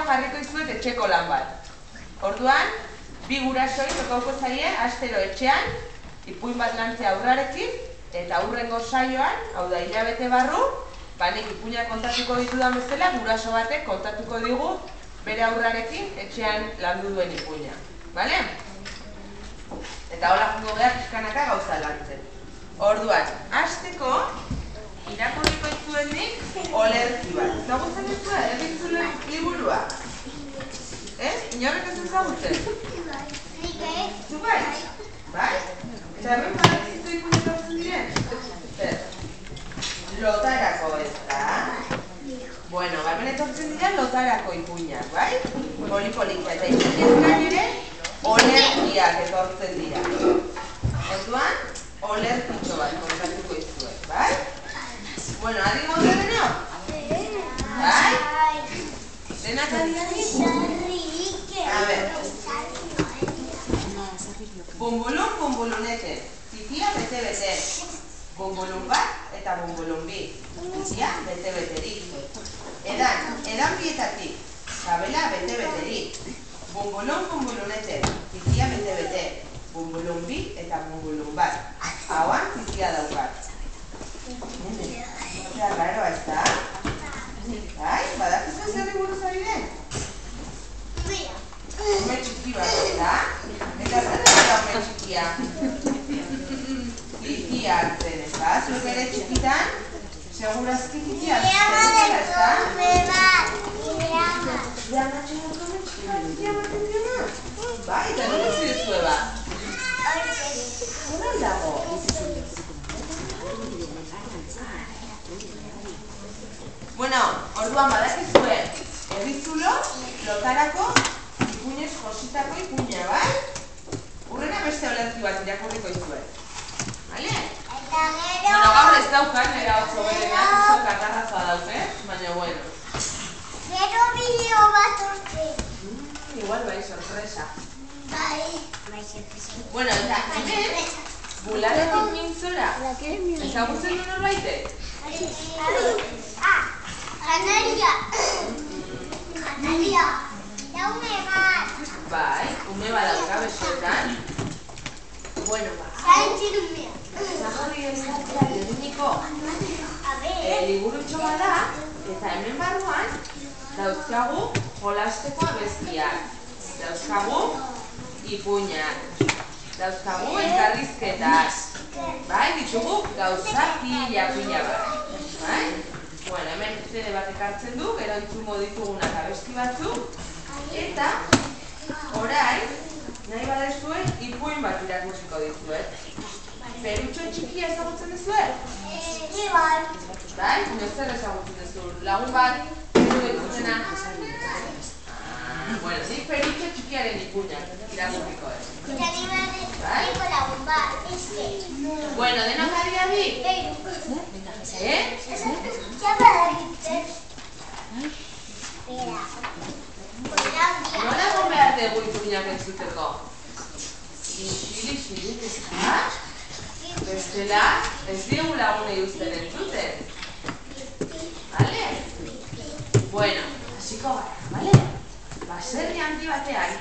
jarriko izuet etxeko lan bat. Orduan, bi gurasoi tokauko zaie astero etxean, ipuin bat lantzea aurrarekin, eta aurrengo saioan, hau da hilabete barru, nik ipuinak kontatuko ditudan bezala, guraso batek kontatuko digu bere aurrarekin etxean landu duen ipuina. Bale? Eta hola jungo behar pixkanaka gauza lantzen. Orduan, hasteko irakurriko itzuenik olerki bat. Zagutzen duzue, erritzulen liburua? Inorrek ez ezagutzen? Zu bai? Bai? Eta hemen badakizu ipuinak hartzen diren? Lotarako ez da? Bueno, hemen etortzen diren lotarako ipuinak, bai? Polipolika eta ipuinak ere olerkiak etortzen dira. Orduan, olerkitxo bat kontatuko izuet, bai? Bueno, adi gaude denok? Bai? Denak adi? A ver. Bumbulun, bumbulunete. Titia, bete-bete. Bumbulun bat eta bumbulun bi. Titia, bete-beterik. Edan bietatik. Sabela, bete-beterik. Bumbulun, bumbulunete. Titia, bete-bete. Bumbulun bi eta bumbulun bat. Hauan, titia daukat. Eta raroa ez da? Bai, badakizu zerri buruz ari den? Ume txiki bat, eta? Eta zer da ume txikia? Titia hartzen, ez da? Zuek ere txikitan, segurazki titia hartzen, ez da? Lehan atxenak ume txiki bat, titia baten diona? Bai, eta nire zidezue bat? Horan dago? Bueno, orduan badakizue, erritzulo, lotarako, ipuinez jositako ipuina, bai? Urrena beste olerki bat irakurriko izuet. Bale? Bueno, gaur ez daukan, era oso berenak, oso katarrazoa dauke, baina bueno. Gero bideo bat urte. Igual bai, sorpresa. Bai, sorpresa. Bueno, eta hemen, bularekin mintzora, ezagutzen du norbaitek? Kanaria. Kanaria. Da ume bat. Bai, ume bat dauka besoetan. Bueno, ba. Zaintzin umea. Zaharri ezatzea eginiko liburutxo bat da, eta hemen barruan dauzkagu jolasteko abestiak. Dauzkagu ipuinak. Dauzkagu elkarrizketak. Bai, ditugu gauzaki pila bat. Bai? Bueno, hemen CD bat ekartzen du, gero entzungo ditugunak abesti batzuk. Eta, orain, nahi badezue, ipuin bat irakurriko dizuet. Perutxo txikia ezagutzen dizuet? Igual. Bai? Zer ezagutzen dizu? Lagun bat, entzutena? Bueno, nik perutxo txikiaren ipuinak irakurriko ez. Niko lagun bat, eske. Bueno, denok adi? Nola egon behar dugu ipuinak entzuteko? Xili, ezta? Bestela, ez diegu lagunei uzten entzuten. Bale? Bueno, hasiko gara, bale? Baserri handi batean,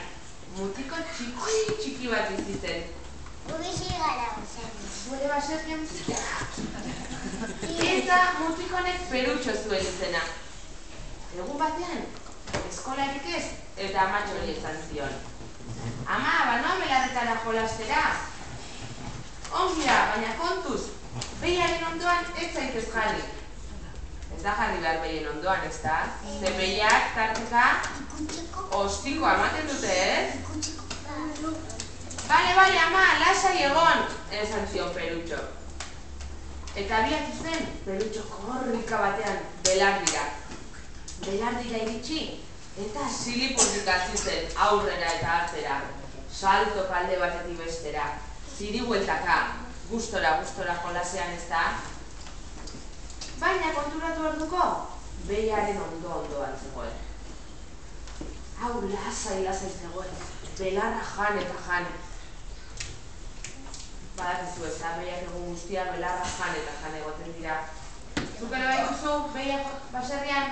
mutiko txiki bat bizitzen. Gubixi gara baserri. Gure baserrian bizitzen. Eta mutikonek perutxo zuen izena. Egun batean, eskolarik ez, eta amatxori esan zion. Ama, banoa belarretara jolastera. Ongira, baina kontuz, behiaren ondoan ez zaitez jarri. Ez da jarri behar behien ondoan, ez da? Ze behiak tarteka ostikoa ematen dute, ez? Bale, ama, lasai egon, esan zion perutxo. Eta abiatu zen, perutxo korrika batean, belardira. Belardira iritsi, eta zilipurtik hasi zen aurrera eta atzera. Salto kalde batetik bestera. Ziri bueltaka, gustora jolasean ez da. Baina konturatu orduko, behiaren ondoan zegoen. Hau lasai zegoen, belarra jan eta jan. Badakizu ez da, behiak egun guztia belarra jan eta jan egoten dira. Zuk ere bai duzu, behiak baserrian?